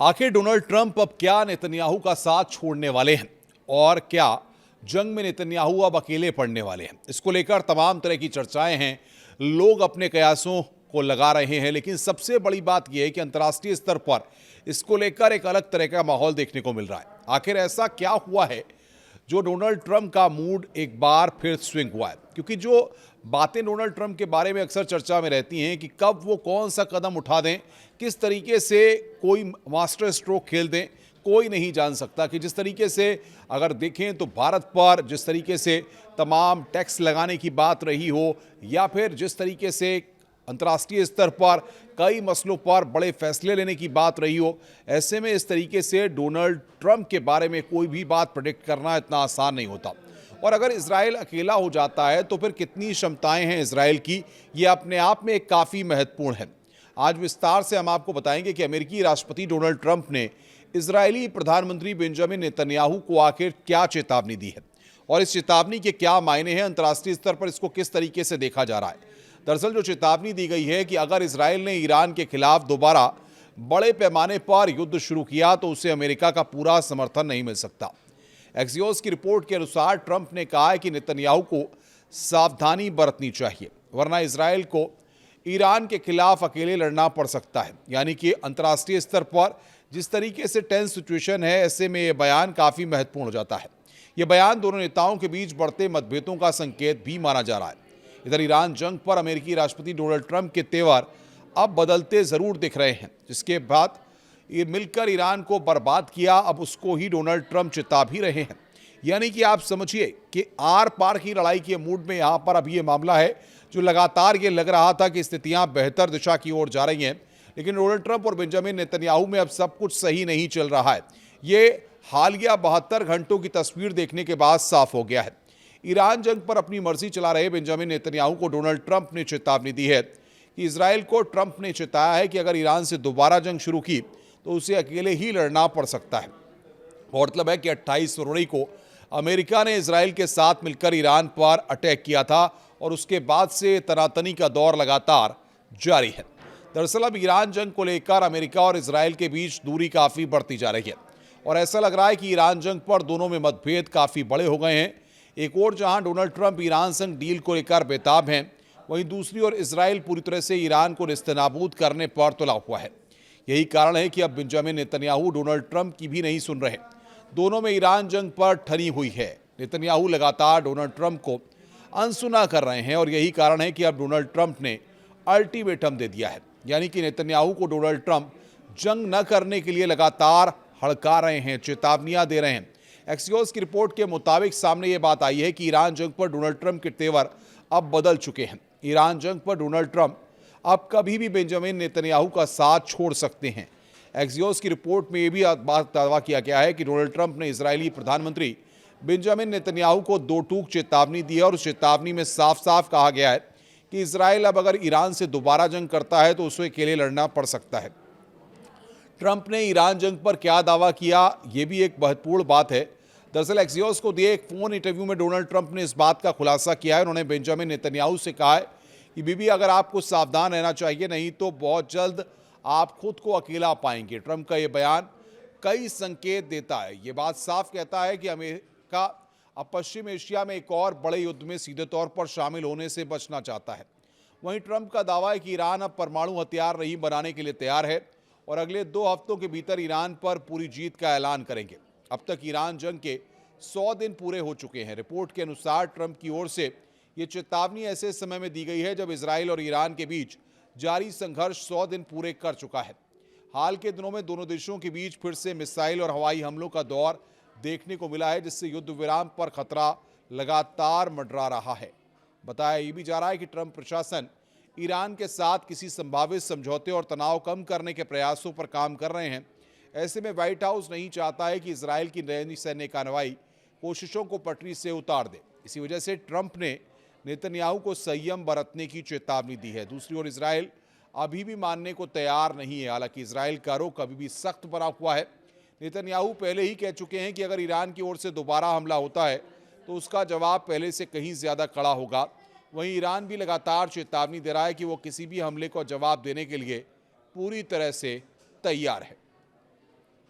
आखिर Donald Trump अब क्या नेतन्याहू का साथ छोड़ने वाले हैं और क्या जंग में नेतन्याहू अब अकेले पड़ने वाले हैं? इसको लेकर तमाम तरह की चर्चाएं हैं, लोग अपने कयासों को लगा रहे हैं, लेकिन सबसे बड़ी बात यह है कि अंतर्राष्ट्रीय स्तर पर इसको लेकर एक अलग तरह का माहौल देखने को मिल रहा है। आखिर ऐसा क्या हुआ है जो डोनाल्ड ट्रंप का मूड एक बार फिर स्विंग हुआ है? क्योंकि जो बातें डोनाल्ड ट्रंप के बारे में अक्सर चर्चा में रहती हैं कि कब वो कौन सा कदम उठा दें, किस तरीके से कोई मास्टर स्ट्रोक खेल दें, कोई नहीं जान सकता। कि जिस तरीके से अगर देखें तो भारत पर जिस तरीके से तमाम टैक्स लगाने की बात रही हो, या फिर जिस तरीके से अंतर्राष्ट्रीय स्तर पर कई मसलों पर बड़े फैसले लेने की बात रही हो, ऐसे में इस तरीके से डोनाल्ड ट्रंप के बारे में कोई भी बात प्रेडिक्ट करना इतना आसान नहीं होता। और अगर इजराइल अकेला हो जाता है तो फिर कितनी क्षमताएं हैं इजराइल की, ये अपने आप में काफ़ी महत्वपूर्ण है। आज विस्तार से हम आपको बताएंगे कि अमेरिकी राष्ट्रपति डोनाल्ड ट्रंप ने इजरायली प्रधानमंत्री बेंजामिन नेतन्याहू को आखिर क्या चेतावनी दी है और इस चेतावनी के क्या मायने हैं, अंतर्राष्ट्रीय स्तर पर इसको किस तरीके से देखा जा रहा है। दरअसल जो चेतावनी दी गई है कि अगर इजराइल ने ईरान के खिलाफ दोबारा बड़े पैमाने पर युद्ध शुरू किया तो उसे अमेरिका का पूरा समर्थन नहीं मिल सकता। एक्सियोस की रिपोर्ट के अनुसार ट्रंप ने कहा है कि नेतन्याहू को सावधानी बरतनी चाहिए, वरना इजराइल को ईरान के खिलाफ अकेले लड़ना पड़ सकता है। यानी कि अंतर्राष्ट्रीय स्तर पर जिस तरीके से टेंस सिचुएशन है, ऐसे में यह बयान काफ़ी महत्वपूर्ण हो जाता है। यह बयान दोनों नेताओं के बीच बढ़ते मतभेदों का संकेत भी माना जा रहा है। इधर ईरान जंग पर अमेरिकी राष्ट्रपति डोनाल्ड ट्रंप के तेवर अब बदलते ज़रूर दिख रहे हैं। जिसके बाद ये मिलकर ईरान को बर्बाद किया, अब उसको ही डोनाल्ड ट्रंप चिता भी रहे हैं। यानी कि आप समझिए कि आर पार की लड़ाई के मूड में यहाँ पर अभी ये मामला है, जो लगातार ये लग रहा था कि स्थितियाँ बेहतर दिशा की ओर जा रही हैं, लेकिन डोनाल्ड ट्रंप और बेंजामिन नेतन्याहू में अब सब कुछ सही नहीं चल रहा है। ये हालिया 72 घंटों की तस्वीर देखने के बाद साफ हो गया है। ईरान जंग पर अपनी मर्जी चला रहे बेंजामिन नेतन्याहू को डोनाल्ड ट्रंप ने चेतावनी दी है कि इजराइल को ट्रंप ने चेताया है कि अगर ईरान से दोबारा जंग शुरू की तो उसे अकेले ही लड़ना पड़ सकता है। गौरतलब है कि 28 फरवरी को अमेरिका ने इजराइल के साथ मिलकर ईरान पर अटैक किया था और उसके बाद से तनातनी का दौर लगातार जारी है। दरअसल अब ईरान जंग को लेकर अमेरिका और इजराइल के बीच दूरी काफ़ी बढ़ती जा रही है और ऐसा लग रहा है कि ईरान जंग पर दोनों में मतभेद काफ़ी बड़े हो गए हैं। एक और जहां डोनाल्ड ट्रंप ईरान संग डील को लेकर बेताब हैं, वहीं दूसरी ओर इजराइल पूरी तरह से ईरान को नेस्तनाबूद करने पर तुला हुआ है। यही कारण है कि अब बेंजामिन नेतन्याहू डोनाल्ड ट्रंप की भी नहीं सुन रहे। दोनों में ईरान जंग पर ठनी हुई है। नेतन्याहू लगातार डोनाल्ड ट्रंप को अनसुना कर रहे हैं और यही कारण है कि अब डोनाल्ड ट्रंप ने अल्टीमेटम दे दिया है। यानी कि नेतन्याहू को डोनाल्ड ट्रंप जंग न करने के लिए लगातार हड़का रहे हैं, चेतावनियां दे रहे हैं। एक्सियोस की रिपोर्ट के मुताबिक सामने ये बात आई है कि ईरान जंग पर डोनाल्ड ट्रंप के तेवर अब बदल चुके हैं। ईरान जंग पर डोनाल्ड ट्रंप अब कभी भी बेंजामिन नेतन्याहू का साथ छोड़ सकते हैं। एक्सियोस की रिपोर्ट में यह भी बात दावा किया गया है कि डोनाल्ड ट्रंप ने इजरायली प्रधानमंत्री बेंजामिन नेतन्याहू को दो टूक चेतावनी दी है और उस चेतावनी में साफ साफ कहा गया है कि इजराइल अब अगर ईरान से दोबारा जंग करता है तो उसे अकेले लड़ना पड़ सकता है। ट्रंप ने ईरान जंग पर क्या दावा किया, यह भी एक महत्वपूर्ण बात है। दरअसल एक्सियोस को दिए एक फोन इंटरव्यू में डोनाल्ड ट्रंप ने इस बात का खुलासा किया है। उन्होंने बेंजामिन नेतन्याहू से कहा है कि बीबी अगर आपको सावधान रहना चाहिए, नहीं तो बहुत जल्द आप खुद को अकेला पाएंगे। ट्रंप का यह बयान कई संकेत देता है। ये बात साफ कहता है कि अमेरिका अब पश्चिम एशिया में एक और बड़े युद्ध में सीधे तौर पर शामिल होने से बचना चाहता है। वहीं ट्रंप का दावा है कि ईरान अब परमाणु हथियार नहीं बनाने के लिए तैयार है और अगले 2 हफ्तों के भीतर ईरान पर पूरी जीत का ऐलान करेंगे। अब तक ईरान जंग के 100 दिन पूरे हो चुके हैं। रिपोर्ट के अनुसार ट्रंप की ओर से ये चेतावनी ऐसे समय में दी गई है जब इजराइल और ईरान के बीच जारी संघर्ष 100 दिन पूरे कर चुका है। हाल के दिनों में दोनों देशों के बीच फिर से मिसाइल और हवाई हमलों का दौर देखने को मिला है, जिससे युद्ध विराम पर खतरा लगातार मंडरा रहा है। बताया ये भी जा रहा है कि ट्रंप प्रशासन ईरान के साथ किसी संभावित समझौते और तनाव कम करने के प्रयासों पर काम कर रहे हैं। ऐसे में व्हाइट हाउस नहीं चाहता है कि इजराइल की नई सैन्य कार्रवाई कोशिशों को पटरी से उतार दे। इसी वजह से ट्रंप ने नेतन्याहू को संयम बरतने की चेतावनी दी है। दूसरी ओर इजराइल अभी भी मानने को तैयार नहीं है। हालांकि इजराइल का रुख अभी भी सख्त बना हुआ है। नेतन्याहू पहले ही कह चुके हैं कि अगर ईरान की ओर से दोबारा हमला होता है तो उसका जवाब पहले से कहीं ज़्यादा कड़ा होगा। वहीं ईरान भी लगातार चेतावनी दे रहा है कि वो किसी भी हमले को जवाब देने के लिए पूरी तरह से तैयार है।